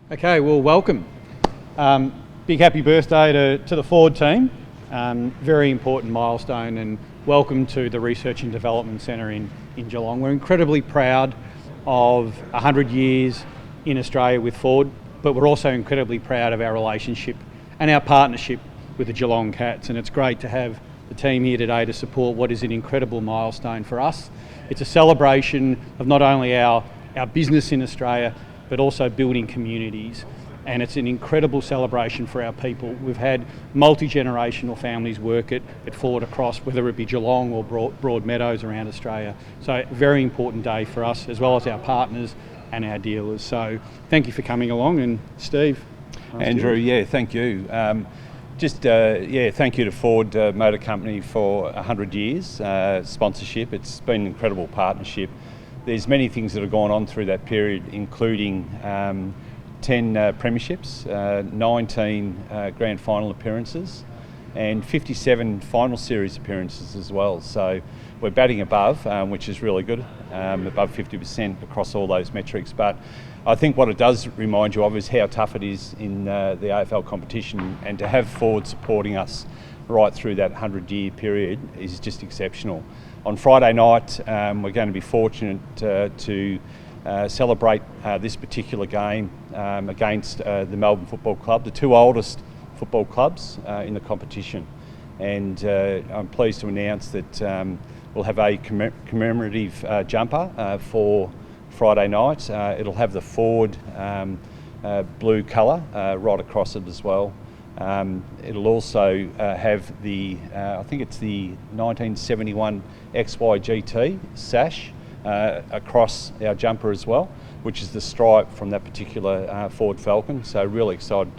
Okay, well, welcome. Big happy birthday to the Ford team. Very important milestone, and welcome to the Research and Development Centre in Geelong. We're incredibly proud of 100 years in Australia with Ford, but we're also incredibly proud of our relationship and our partnership with the Geelong Cats, and it's great to have the team here today to support what is an incredible milestone for us. It's a celebration of not only our business in Australia, but also building communities. And it's an incredible celebration for our people. We've had multi-generational families work at Ford across, whether it be Geelong or Broadmeadows around Australia. So a very important day for us, as well as our partners and our dealers. So thank you for coming along. And Steve. Andrew, thank you. Thank you to Ford Motor Company for 100 years sponsorship. It's been an incredible partnership. There's many things that have gone on through that period, including 10 premierships, 19 grand final appearances, and 57 final series appearances as well. So we're batting above, which is really good, above 50% across all those metrics. But I think what it does remind you of is how tough it is in the AFL competition, and to have Ford supporting us right through that 100-year period is just exceptional. On Friday night, we're going to be fortunate to celebrate this particular game against the Melbourne Football Club, the two oldest football clubs in the competition. And I'm pleased to announce that we'll have a commemorative jumper for Friday night. It'll have the Ford blue colour right across it as well. It'll also have the, I think it's the 1971 XYGT sash across our jumper as well, which is the stripe from that particular Ford Falcon. So really excited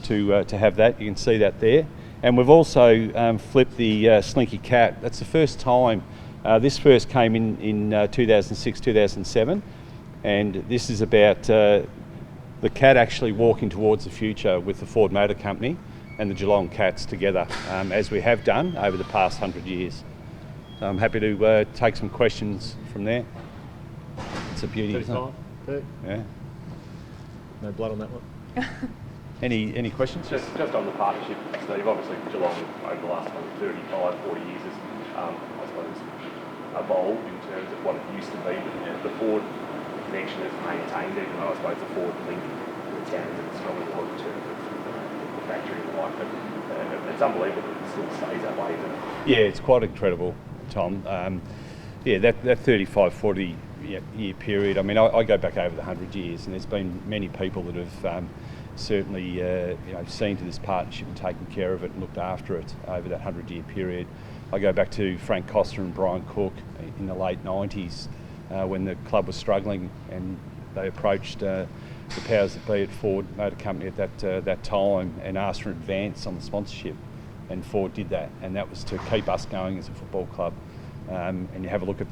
to have that. You can see that there. And we've also flipped the Slinky Cat. That's the first time. This first came in 2006, 2007. And this is about the Cat actually walking towards the future with the Ford Motor Company and the Geelong Cats together, as we have done over the past 100 years. So I'm happy to take some questions from there. It's a beauty, isn't it? Yeah. No blood on that one. Any questions? Just on the partnership, Steve, obviously Geelong over the last 35, 40 years has, I suppose, evolved in terms of what it used to be, but the Ford connection has maintained, even though I suppose the Ford link stands at a strong point in terms of the factory and the like, but it's unbelievable that it still stays that way, isn't it? Yeah, it's quite incredible, Tom. That 35, 40 year period, I mean, I go back over the 100 years, and there's been many people that have certainly seen to this partnership and taken care of it and looked after it over that 100-year period. I go back to Frank Costa and Brian Cook in the late 90s when the club was struggling, and they approached the powers that be at Ford Motor Company at that time and asked for an advance on the sponsorship, and Ford did that, and that was to keep us going as a football club. And you have a look at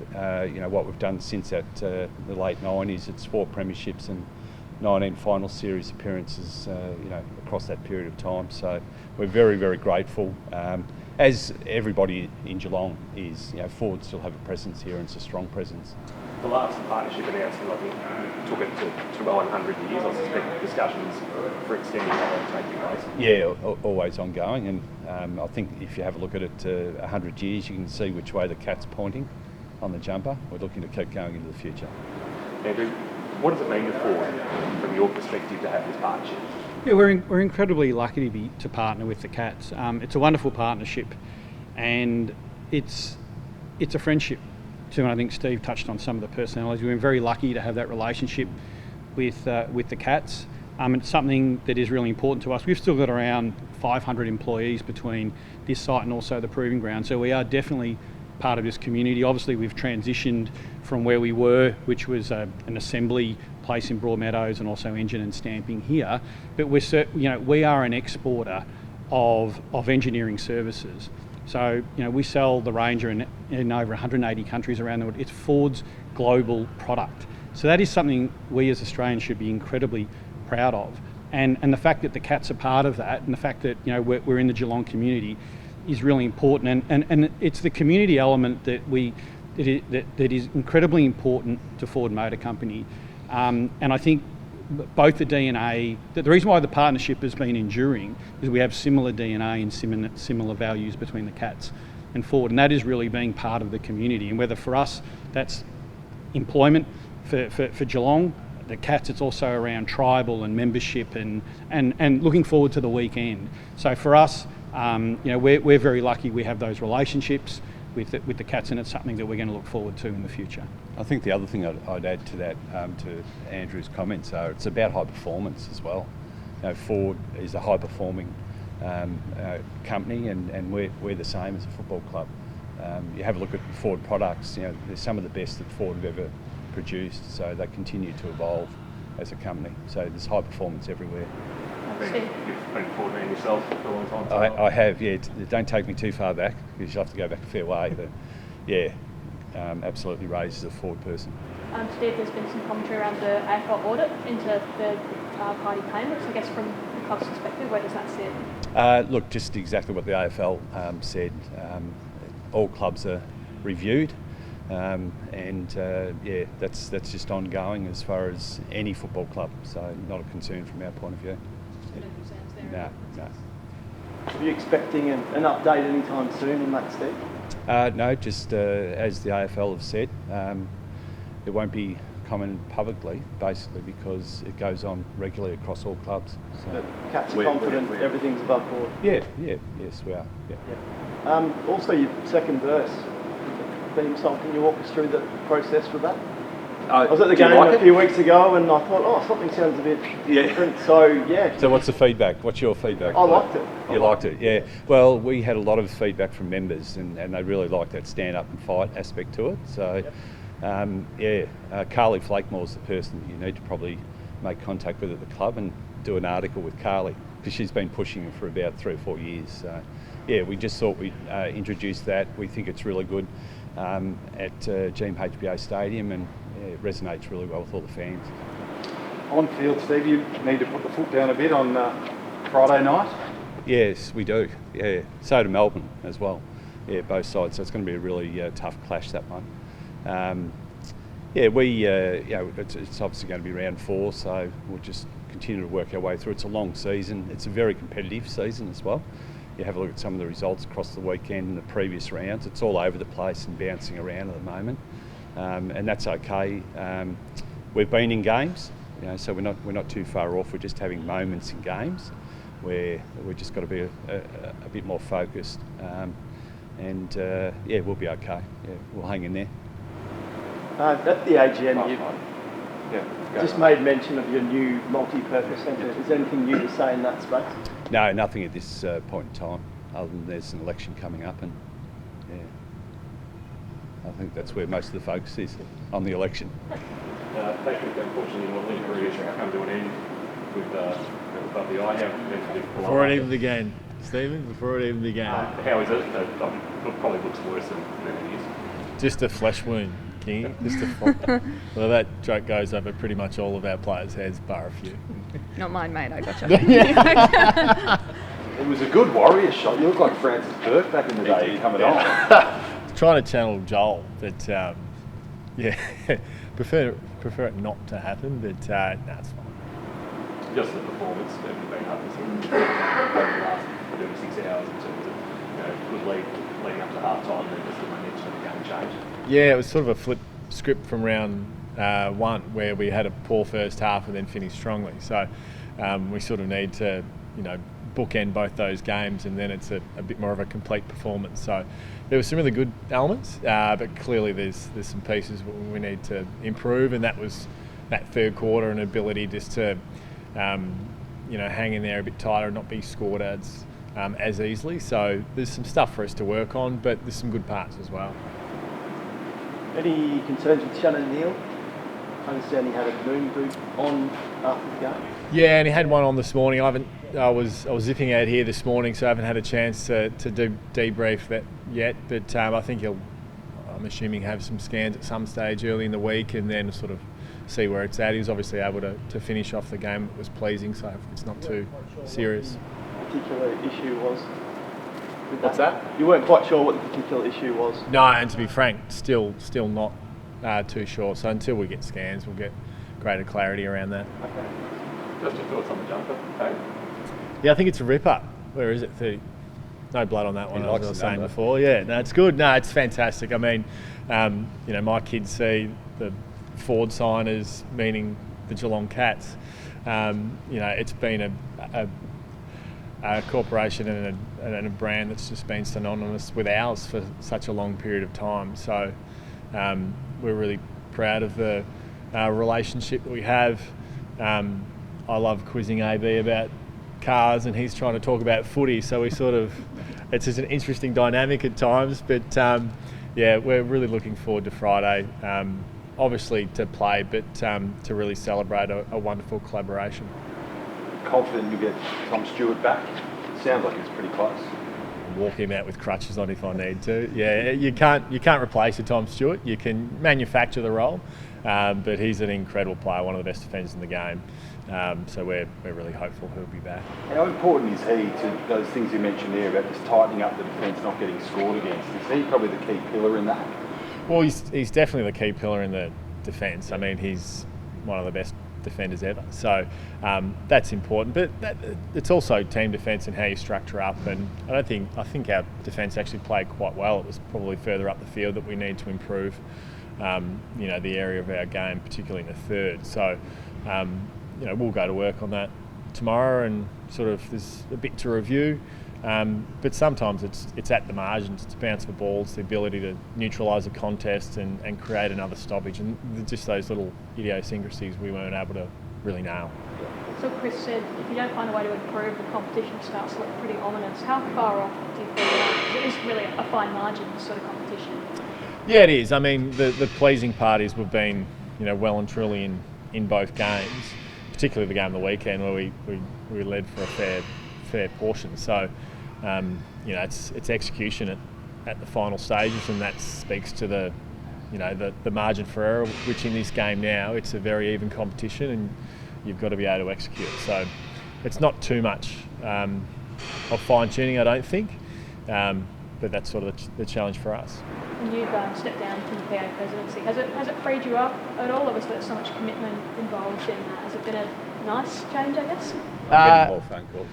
what we've done since the late 90s. It's 4 premierships and 19 final series appearances, across that period of time. So we're very, very grateful. As everybody in Geelong is, Ford still have a presence here, and it's a strong presence. The last partnership announcement, I think, took it to 100 years. I suspect discussions for extending that will take place. Yeah, always ongoing, and I think if you have a look at it 100 years, you can see which way the cat's pointing on the jumper. We're looking to keep going into the future. Andrew, what does it mean to Ford, from your perspective, to have this partnership? Yeah, we're incredibly lucky to partner with the Cats. It's a wonderful partnership, and it's a friendship too. And I think Steve touched on some of the personalities. We've been very lucky to have that relationship with the Cats. It's something that is really important to us. We've still got around 500 employees between this site and also the proving ground, so we are definitely part of this community. Obviously, we've transitioned from where we were, which was an assembly place in Broadmeadows and also engine and stamping here. But we are an exporter of engineering services. So we sell the Ranger in over 180 countries around the world. It's Ford's global product. So that is something we as Australians should be incredibly proud of. And the fact that the Cats are part of that, and the fact that we're in the Geelong community, is really important. And it's the community element that is incredibly important to Ford Motor Company. And I think both the DNA. The reason why the partnership has been enduring is we have similar DNA and similar values between the Cats and Ford, and that is really being part of the community. And whether for us that's employment for Geelong, the Cats, it's also around tribal and membership and looking forward to the weekend. So for us, we're very lucky we have those relationships with the Cats, and it's something that we're going to look forward to in the future. I think the other thing I'd add to that, to Andrew's comments, are it's about high performance as well. Ford is a high performing company, and we're the same as a football club. You have a look at Ford products, they're some of the best that Ford have ever produced, so they continue to evolve as a company. So there's high performance everywhere. You've been Ford man yourself for a long time. I have, yeah. Don't take me too far back because you'll have to go back a fair way, but yeah, absolutely raised as a Ford person. Steve, there's been some commentary around the AFL audit into third-party payments. I guess from the club's perspective, where does that sit? Look, just exactly what the AFL said. All clubs are reviewed, that's just ongoing as far as any football club. So not a concern from our point of view. No. Are you expecting an update anytime soon on that, Steve? No, just as the AFL have said, it won't be commented publicly, basically because it goes on regularly across all clubs. So. The Cats are confident everything's above board? Yes, we are. Yeah. Also, your second verse, theme song, can you walk us through the process for that? I was at the game a few weeks ago and I thought, something sounds a bit different. So what's the feedback? What's your feedback? I liked it. You liked it, yeah. Well, we had a lot of feedback from members and they really liked that stand up and fight aspect to it. So, Carly Flakemore's the person that you need to probably make contact with at the club and do an article with Carly because she's been pushing it for about 3 or 4 years. So, we just thought we'd introduce that. We think it's really good at GMHBA Stadium and it resonates really well with all the fans. On field, Steve, you need to put the foot down a bit on Friday night? Yes, we do. Yeah, so do Melbourne as well. Yeah, both sides. So it's going to be a really tough clash, that one. It's obviously going to be round 4, so we'll just continue to work our way through. It's a long season. It's a very competitive season as well. You have a look at some of the results across the weekend and the previous rounds. It's all over the place and bouncing around at the moment. And that's okay. We've been in games, so we're not too far off. We're just having moments in games where we've just got to be a bit more focused. We'll be okay. Yeah, we'll hang in there. At the AGM, you just made mention of your new multi-purpose centre. Is there anything new to say in that space? No, nothing at this point in time, other than there's an election coming up and I think that's where most of the focus is, on the election. Patrick, unfortunately, your league career has come to an end with above the eye. Before it even began, Stephen, before it even began. How is it? It probably looks worse than it is. Just a flesh wound, Kingy. Well, that joke goes over pretty much all of our players' heads, bar a few. Not mine, mate. I gotcha. It was a good Warrior shot. You look like Francis Burke back in the day coming on. Trying to channel Joel, but prefer it not to happen, but it's fine. Just the performance that we've been up to the last 36 hours in terms of good lead leading up to half time and just the momentum of the game changed. Yeah, it was sort of a flip script from round 1 where we had a poor first half and then finished strongly. So we sort of need to, bookend both those games and then it's a bit more of a complete performance. So there were some really good elements, but clearly there's some pieces we need to improve, and that was that third quarter and ability just to hang in there a bit tighter and not be scored as easily. So there's some stuff for us to work on, but there's some good parts as well. Any concerns with Shannon Neal? I understand he had a moon boot on after the game. Yeah, and he had one on this morning. I was zipping out here this morning, so I haven't had a chance to debrief that yet. But I think I'm assuming, have some scans at some stage early in the week and then sort of see where it's at. He was obviously able to finish off the game. It was pleasing, so it's not too serious. Particular issue was? What's that? You weren't quite sure what the particular issue was? No, and to be frank, still not too sure. So until we get scans, we'll get greater clarity around that. Okay. Just your thoughts on the jumper, Dave? Yeah, I think it's a ripper. Where is it? 30. No blood on that one, He as I likes was the saying number. before. Yeah, no, it's good. No, it's fantastic. I mean, my kids see the Ford sign as meaning the Geelong Cats. It's been a corporation and a brand that's just been synonymous with ours for such a long period of time. So we're really proud of the relationship that we have. I love quizzing AB about cars, and he's trying to talk about footy. So it's just an interesting dynamic at times. But we're really looking forward to Friday. Obviously to play, but to really celebrate a wonderful collaboration. Confident you get Tom Stewart back? Sounds like it's pretty close. Walk him out with crutches on if I need to. Yeah, you can't replace a Tom Stewart. You can manufacture the role, but he's an incredible player, one of the best defenders in the game. So we're really hopeful he'll be back. How important is he to those things you mentioned there about just tightening up the defence, not getting scored against? Is he probably the key pillar in that? Well, he's definitely the key pillar in the defence. I mean, he's one of the best defenders ever. So that's important. But it's also team defence and how you structure up. And I think our defence actually played quite well. It was probably further up the field that we need to improve. The area of our game, particularly in the third. So we'll go to work on that tomorrow, and there's a bit to review. But sometimes it's at the margins. It's a bounce for balls, the ability to neutralise a contest and create another stoppage, and just those little idiosyncrasies we weren't able to really nail. So Chris said, if you don't find a way to improve, the competition starts to look pretty ominous. How far off do you feel that? It is really a fine margin, this sort of competition. Yeah, it is. I mean, the pleasing part is we've been, well and truly in both games, particularly the game of the weekend where we led for a fair portion. So, it's execution at the final stages, and that speaks to the margin for error, which in this game now, it's a very even competition and you've got to be able to execute. So it's not too much of fine-tuning, I don't think, but that's sort of the challenge for us. And you've stepped down from the PA presidency. Has it freed you up at all? Obviously there's so much commitment involved in that. Has it been a nice change, I guess? Getting more phone calls.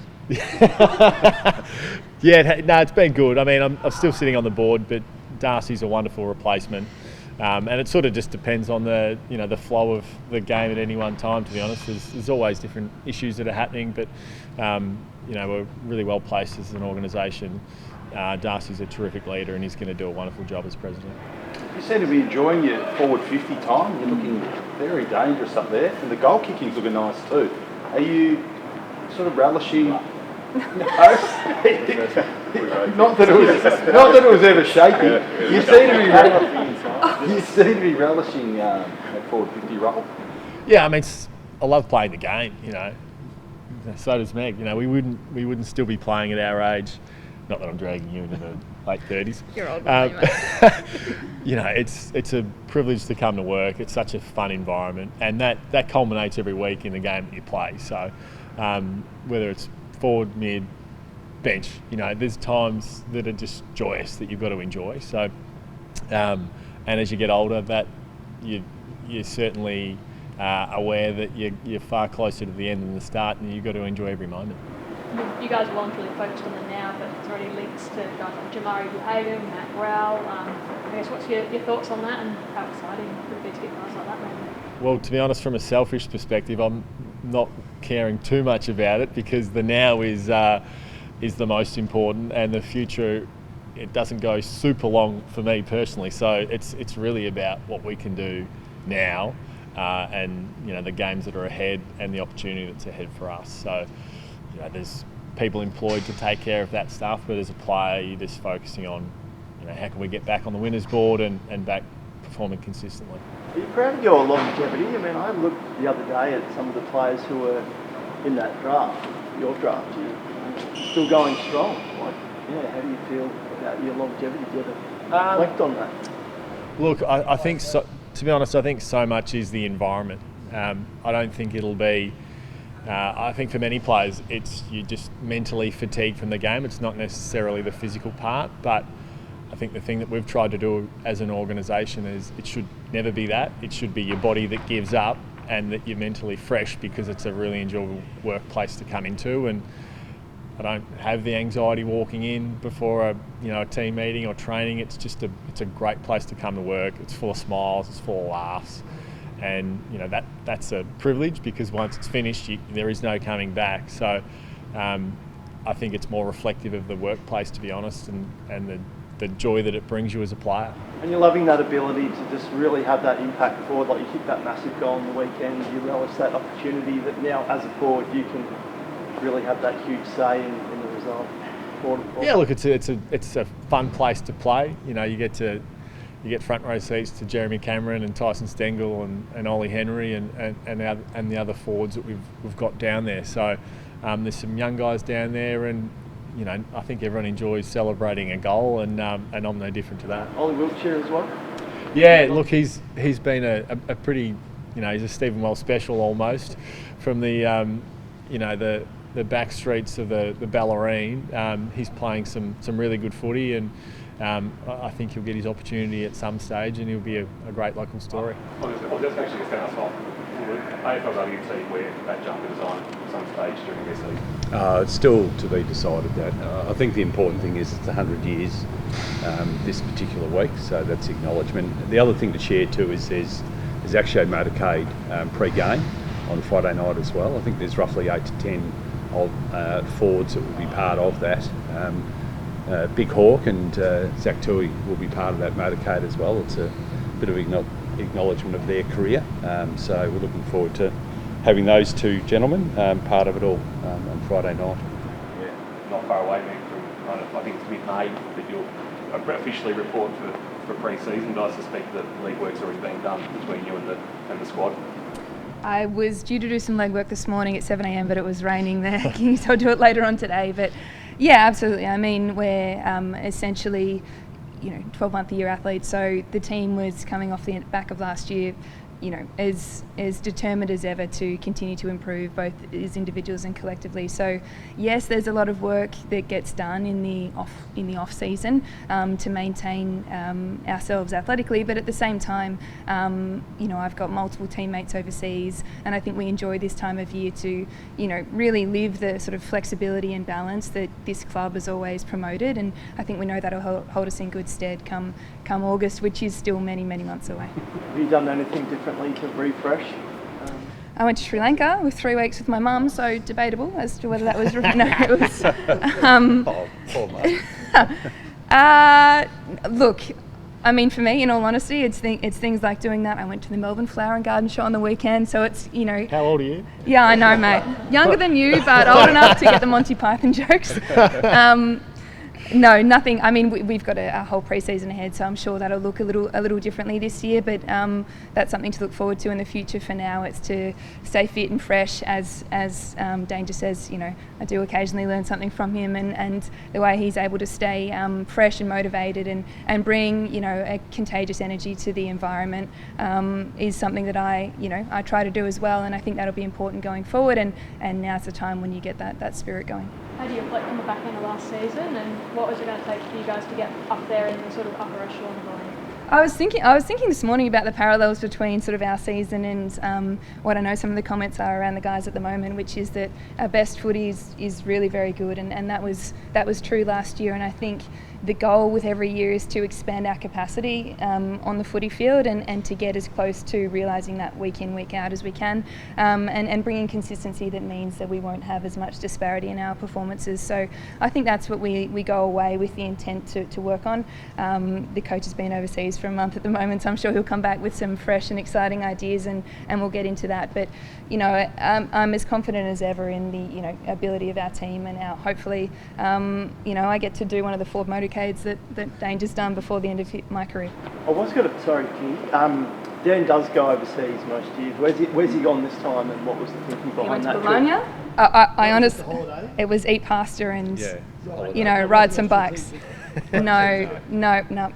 It's been good. I mean, I'm still sitting on the board, but Darcy's a wonderful replacement, and it sort of just depends on the flow of the game at any one time. To be honest, there's always different issues that are happening, but we're really well placed as an organisation. Darcy's a terrific leader, and he's going to do a wonderful job as president. You seem to be enjoying your forward 50 time. You're looking very dangerous up there, and the goal kicking's looking nice too. Are you sort of relishing? No. not that it was ever shaky. You seem to be relishing that forward 50 role. Yeah, I mean, I love playing the game. So does Meg. We wouldn't still be playing at our age. Not that I'm dragging you into the late 30s. You're old, it's a privilege to come to work. It's such a fun environment, and that culminates every week in the game that you play. So whether it's forward, mid, bench, there's times that are just joyous that you've got to enjoy. So and as you get older, that you're certainly aware that you're far closer to the end than the start, and you've got to enjoy every moment. You guys are voluntarily focused on the now, but it's already links to guys like Jamari Behavior, Matt Rowell. I guess what's your thoughts on that, and how exciting would it be to get guys like that maybe? Well, to be honest, from a selfish perspective, I'm not caring too much about it, because the now is the most important, and the future, it doesn't go super long for me personally. So it's really about what we can do now, and the games that are ahead and the opportunity that's ahead for us. So there's people employed to take care of that stuff, but as a player, you're just focusing on how can we get back on the winners board and back performing consistently. Are you proud of your longevity? I mean, I looked the other day at some of the players who were in that draft, your draft. You're still going strong. How do you feel about your longevity? Do you ever reflect on that? Look, I think, to be honest, I think so much is the environment. I don't think it'll be... I think for many players, you're just mentally fatigued from the game. It's not necessarily the physical part, but I think the thing that we've tried to do as an organisation is it should never be that. It should be your body that gives up and that you're mentally fresh, because it's a really enjoyable workplace to come into. And I don't have the anxiety walking in before a team meeting or training. It's a great place to come to work. It's full of smiles, it's full of laughs, and that's a privilege, because once it's finished, there is no coming back. So I think it's more reflective of the workplace, to be honest, and the joy that it brings you as a player. And you're loving that ability to just really have that impact forward, like you hit that massive goal on the weekend, you relish that opportunity that now as a forward you can really have that huge say in the result. Yeah, look, it's a fun place to play. You get front row seats to Jeremy Cameron and Tyson Stengel and Ollie Henry and the other forwards that we've got down there. So there's some young guys down there, and I think everyone enjoys celebrating a goal, and I'm no different to that. Ollie Wiltshire as well? Yeah, look, he's been a pretty, he's a Stephen Wells special almost, from the back streets of the Ballerine. He's playing some really good footy, and I think he'll get his opportunity at some stage, and he'll be a great local story. I was just actually going to start AFLW team where that jumper design at some stage during their season. It's still to be decided. That I think the important thing is it's 100 years this particular week, so that's acknowledgement. The other thing to share too is there's actually a motorcade pre-game on Friday night as well. I think there's roughly 8 to 10 forwards that will be part of that. Big Hawk and Zach Tui will be part of that motorcade as well. It's a bit of acknowledgement of their career, so we're looking forward to having those two gentlemen part of it all on Friday night. Yeah, not far away then from I think it's mid-May that you'll officially report for pre-season, but I suspect that league work's already been done between you and the squad. I was due to do some legwork this morning at 7 a.m, but it was raining there, so I'll do it later on today. But yeah, absolutely. I mean, we're essentially 12-month-a-year athletes, so the team was coming off the back of last year, as determined as ever to continue to improve, both as individuals and collectively. So yes, there's a lot of work that gets done in the off season to maintain ourselves athletically, but at the same time, I've got multiple teammates overseas, and I think we enjoy this time of year to really live the sort of flexibility and balance that this club has always promoted, and I think we know that'll hold us in good stead come August, which is still many months away. Have you done anything differently to refresh? I went to Sri Lanka with 3 weeks with my mum, so debatable as to whether that was it was. Look, I mean, for me, in all honesty, it's things like doing that. I went to the Melbourne Flower and Garden Show on the weekend, so it's How old are you? Yeah, I know, mate. Younger than you, but old enough to get the Monty Python jokes. No, nothing. I mean, we've got a whole pre-season ahead, so I'm sure that'll look a little differently this year. But that's something to look forward to in the future. For now, it's to stay fit and fresh. As Danger says, I do occasionally learn something from him, and the way he's able to stay fresh and motivated and bring a contagious energy to the environment is something that I try to do as well. And I think that'll be important going forward. And now's the time when you get that spirit going. How do you reflect on the back end of last season, and what was it going to take for you guys to get up there in the sort of upper echelon of the league? I was thinking this morning about the parallels between sort of our season and what I know some of the comments are around the guys at the moment, which is that our best footy is really very good, and that was true last year. And I think the goal with every year is to expand our capacity on the footy field and to get as close to realising that week in, week out as we can, and bringing consistency that means that we won't have as much disparity in our performances. So I think that's what we go away with the intent to work on. The coach has been overseas for a month at the moment, so I'm sure he'll come back with some fresh and exciting ideas, and we'll get into that. But I'm as confident as ever in the ability of our team, and hopefully I get to do one of the forward motorcades that Danger's done before the end of my career. I was going to, sorry, King. Dan does go overseas most years. Where's he gone this time, and what was the thinking behind that? He went to Bologna. I honestly, it was eat pasta and ride some bikes. No.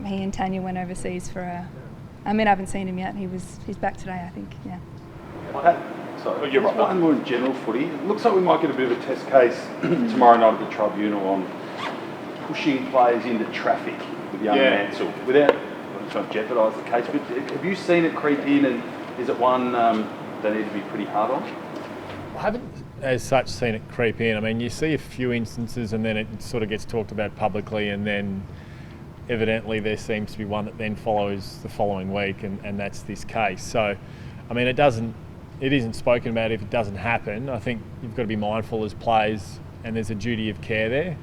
He and Tanya went overseas for I haven't seen him yet. He's back today, I think. Yeah. Sorry, you're right. One more in general footy. It looks like we might get a bit of a test case tomorrow night at the tribunal on pushing players into traffic with young Mansell without trying to jeopardise the case. But have you seen it creep in, and is it one that they need to be pretty hard on? I haven't as such seen it creep in. I mean, you see a few instances and then it sort of gets talked about publicly, and then evidently there seems to be one that then follows the following week, and that's this case. So, I mean, it isn't spoken about if it doesn't happen. I think you've got to be mindful as players, and there's a duty of care there,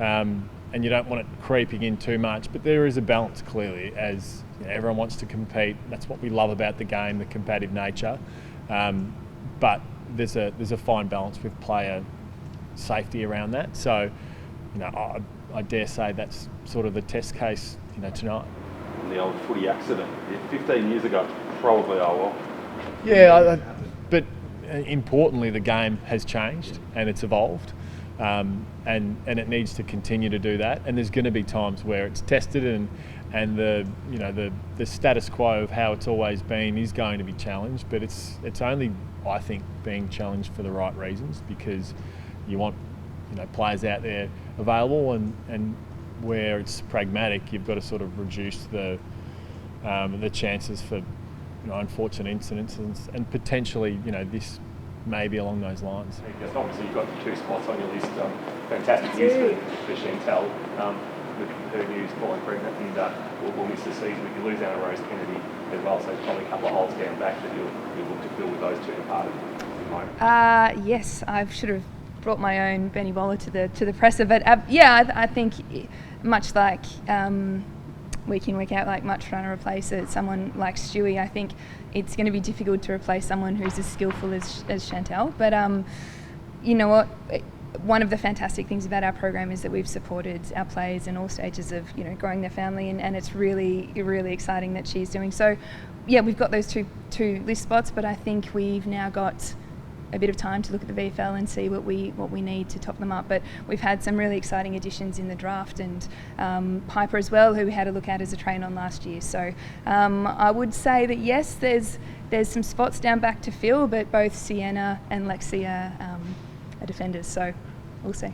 and you don't want it creeping in too much. But there is a balance, clearly, as everyone wants to compete. That's what we love about the game, the competitive nature. But there's a fine balance with player safety around that. So, I dare say that's sort of the test case, tonight. And the old footy accident, 15 years ago, probably, Yeah, but importantly, the game has changed and it's evolved, and it needs to continue to do that. And there's going to be times where it's tested, and the status quo of how it's always been is going to be challenged. But it's only, I think, being challenged for the right reasons, because you want players out there available, and where it's pragmatic, you've got to sort of reduce the chances for unfortunate incidents, and potentially this may be along those lines. Obviously, you've got 2 spots on your list. Fantastic news for Chantel. With her news falling pregnant, and we'll miss the season. But you lose out on Rose Kennedy as well, so probably a couple of holes down back that you'll look to fill with those 2 departed at the moment. Yes, I should have brought my own Benny Waller to the presser, but I think much like week in, week out, like much trying to replace someone like Stewie, I think it's going to be difficult to replace someone who's as skillful as Chantel. But you know what? One of the fantastic things about our program is that we've supported our players in all stages of growing their family, and it's really, really exciting that she's doing so. Yeah, we've got those two list spots, but I think we've now got a bit of time to look at the VFL and see what we need to top them up. But we've had some really exciting additions in the draft, and Piper as well, who we had a look at as a train-on last year. So I would say that yes, there's some spots down back to fill, but both Sienna and Lexi are defenders, so we'll see.